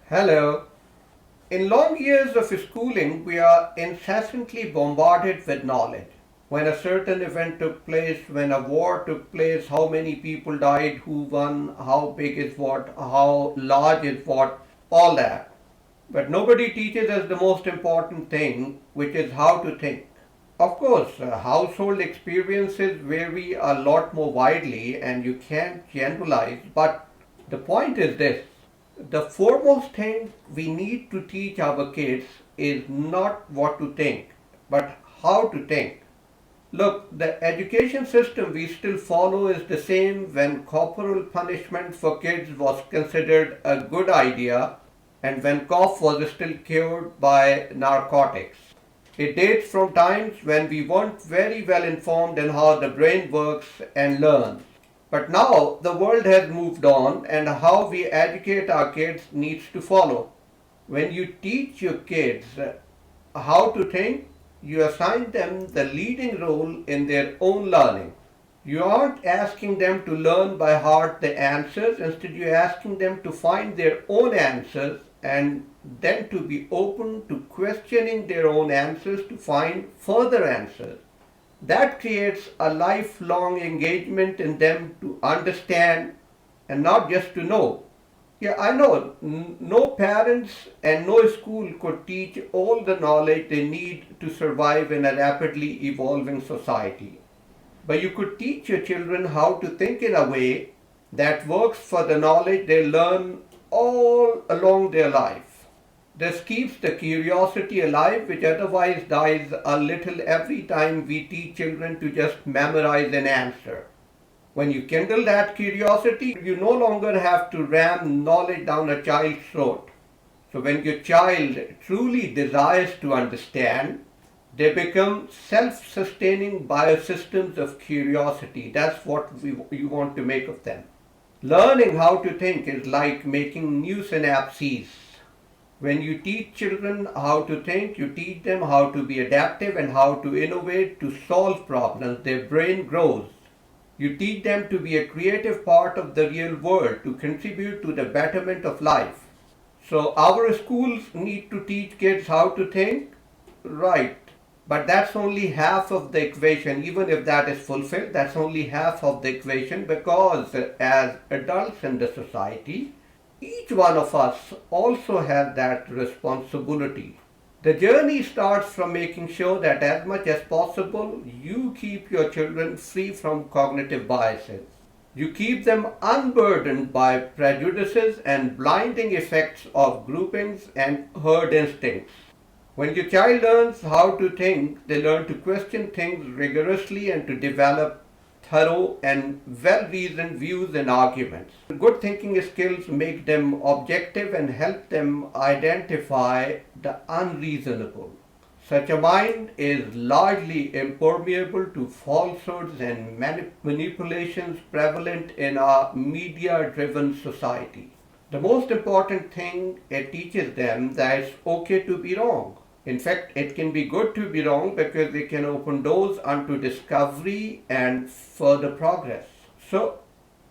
Hello. In long years of schooling, we are incessantly bombarded with knowledge. When a certain event took place, when a war took place, how many people died, who won, how big is what, how large is what, all that. But nobody teaches us the most important thing, which is how to think. Of course, household experiences vary a lot more widely and you can't generalize, but the point is this: the foremost thing we need to teach our kids is not what to think, but how to think. Look, the education system we still follow is the same when corporal punishment for kids was considered a good idea and when cough was still cured by narcotics. It dates from times when we weren't very well informed in how the brain works and learns. But now the world has moved on and how we educate our kids needs to follow. When you teach your kids how to think, you assign them the leading role in their own learning. You aren't asking them to learn by heart the answers, instead, you're asking them to find their own answers and then to be open to questioning their own answers to find further answers. That creates a lifelong engagement in them to understand and not just to know. Yeah, I know no parents and no school could teach all the knowledge they need to survive in a rapidly evolving society. But you could teach your children how to think in a way that works for the knowledge they learn all along their life. This keeps the curiosity alive, which otherwise dies a little every time we teach children to just memorize an answer. When you kindle that curiosity, you no longer have to ram knowledge down a child's throat. So when your child truly desires to understand, they become self-sustaining biosystems of curiosity. That's what you want to make of them. Learning how to think is like making new synapses. When you teach children how to think, you teach them how to be adaptive and how to innovate to solve problems. Their brain grows. You teach them to be a creative part of the real world, to contribute to the betterment of life. So our schools need to teach kids how to think, right? But that's only half of the equation. Even if that is fulfilled, that's only half of the equation, because as adults in the society, each one of us also has that responsibility. The journey starts from making sure that as much as possible you keep your children free from cognitive biases. You keep them unburdened by prejudices and blinding effects of groupings and herd instincts. When your child learns how to think, they learn to question things rigorously and to develop thorough and well-reasoned views and arguments. Good thinking skills make them objective and help them identify the unreasonable. Such a mind is largely impermeable to falsehoods and manipulations prevalent in our media-driven society. The most important thing, it teaches them that it's okay to be wrong. In fact, it can be good to be wrong because it can open doors unto discovery and further progress. So,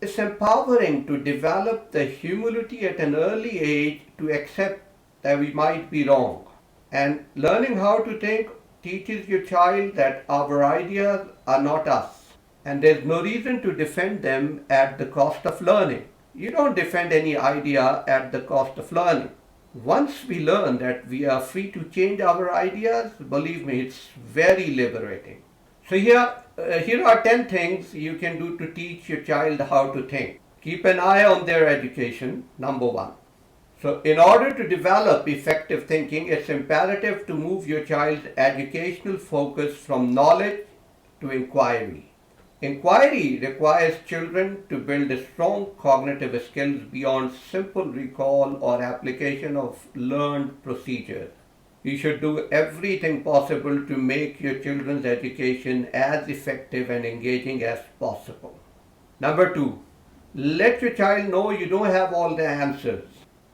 it's empowering to develop the humility at an early age to accept that we might be wrong. And learning how to think teaches your child that our ideas are not us. And there's no reason to defend them at the cost of learning. You don't defend any idea at the cost of learning. Once we learn that we are free to change our ideas, believe me, it's very liberating. So here are 10 things you can do to teach your child how to think. Keep an eye on their education, number one. So in order to develop effective thinking, it's imperative to move your child's educational focus from knowledge to inquiry. Inquiry requires children to build strong cognitive skills beyond simple recall or application of learned procedures. You should do everything possible to make your children's education as effective and engaging as possible. Number two, let your child know you don't have all the answers.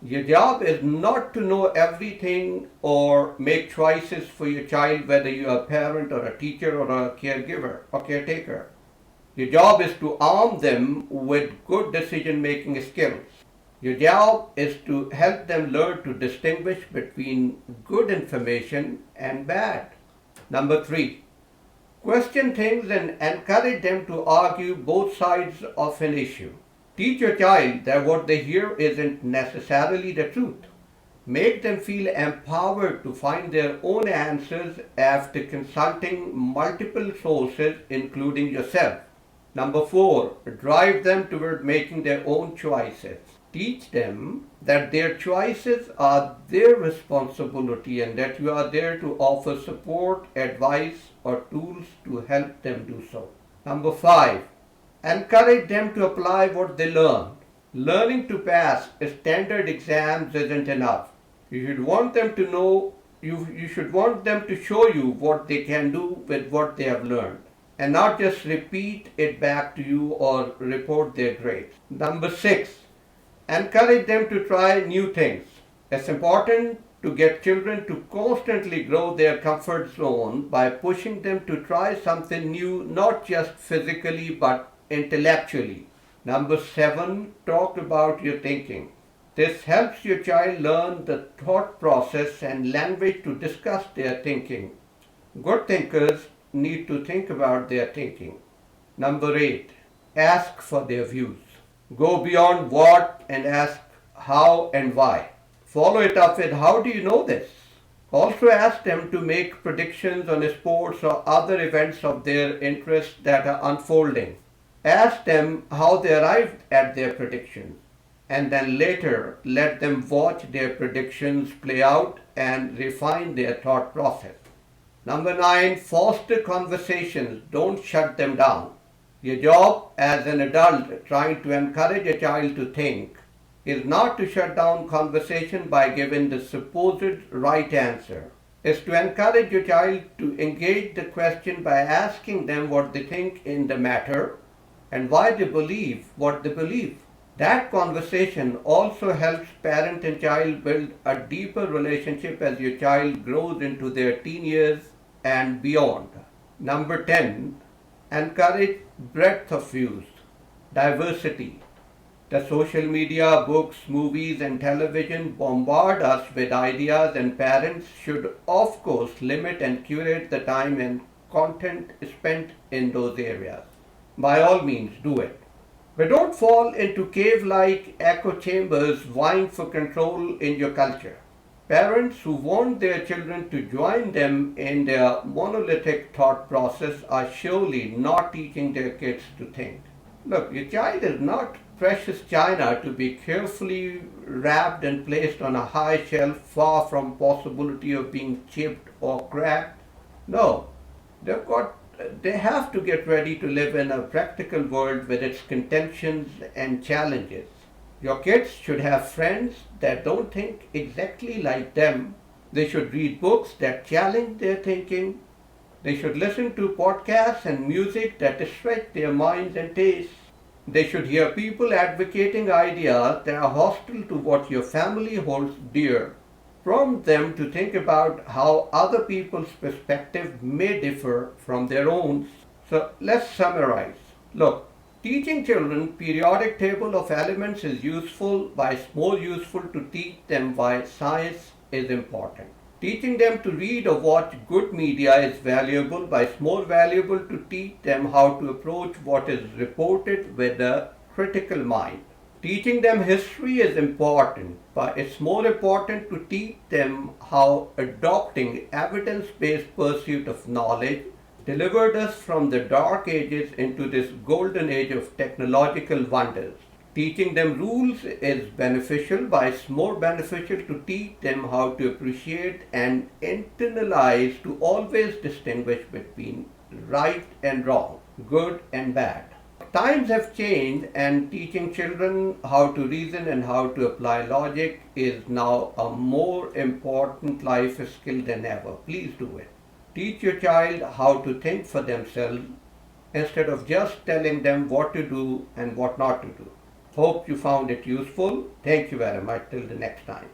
Your job is not to know everything or make choices for your child, whether you are a parent or a teacher or a caregiver or caretaker. Your job is to arm them with good decision-making skills. Your job is to help them learn to distinguish between good information and bad. Number three, question things and encourage them to argue both sides of an issue. Teach your child that what they hear isn't necessarily the truth. Make them feel empowered to find their own answers after consulting multiple sources, including yourself. Number four, drive them toward making their own choices. Teach them that their choices are their responsibility and that you are there to offer support, advice, or tools to help them do so. Number five, encourage them to apply what they learn. Learning to pass standard exams isn't enough. You should want them to know, you should want them to show you what they can do with what they have learned and not just repeat it back to you or report their grades. Number six, encourage them to try new things. It's important to get children to constantly grow their comfort zone by pushing them to try something new, not just physically but intellectually. Number seven, talk about your thinking. This helps your child learn the thought process and language to discuss their thinking. Good thinkers need to think about their thinking. Number eight, ask for their views. Go beyond what and ask how and why. Follow it up with how do you know this? Also ask them to make predictions on sports or other events of their interest that are unfolding. Ask them how they arrived at their predictions and then later let them watch their predictions play out and refine their thought process. Number nine, foster conversations. Don't shut them down. Your job as an adult trying to encourage a child to think is not to shut down conversation by giving the supposed right answer. It's to encourage your child to engage the question by asking them what they think in the matter and why they believe what they believe. That conversation also helps parent and child build a deeper relationship as your child grows into their teen years and beyond. Number 10, encourage breadth of views, diversity. The social media, books, movies, and television bombard us with ideas, and parents should, of course, limit and curate the time and content spent in those areas. By all means, do it. But don't fall into cave-like echo chambers vying for control in your culture. Parents who want their children to join them in their monolithic thought process are surely not teaching their kids to think. Look, your child is not precious china to be carefully wrapped and placed on a high shelf far from possibility of being chipped or cracked. No, they have to get ready to live in a practical world with its contentions and challenges. Your kids should have friends that don't think exactly like them. They should read books that challenge their thinking. They should listen to podcasts and music that stretch their minds and tastes. They should hear people advocating ideas that are hostile to what your family holds dear. Prompt them to think about how other people's perspective may differ from their own. So let's summarize. Look, teaching children periodic table of elements is useful, but it's more useful to teach them why science is important. Teaching them to read or watch good media is valuable, but it's more valuable to teach them how to approach what is reported with a critical mind. Teaching them history is important, but it's more important to teach them how adopting evidence-based pursuit of knowledge delivered us from the dark ages into this golden age of technological wonders. Teaching them rules is beneficial, but it's more beneficial to teach them how to appreciate and internalize to always distinguish between right and wrong, good and bad. Times have changed, and teaching children how to reason and how to apply logic is now a more important life skill than ever. Please do it. Teach your child how to think for themselves instead of just telling them what to do and what not to do. Hope you found it useful. Thank you very much. Till the next time.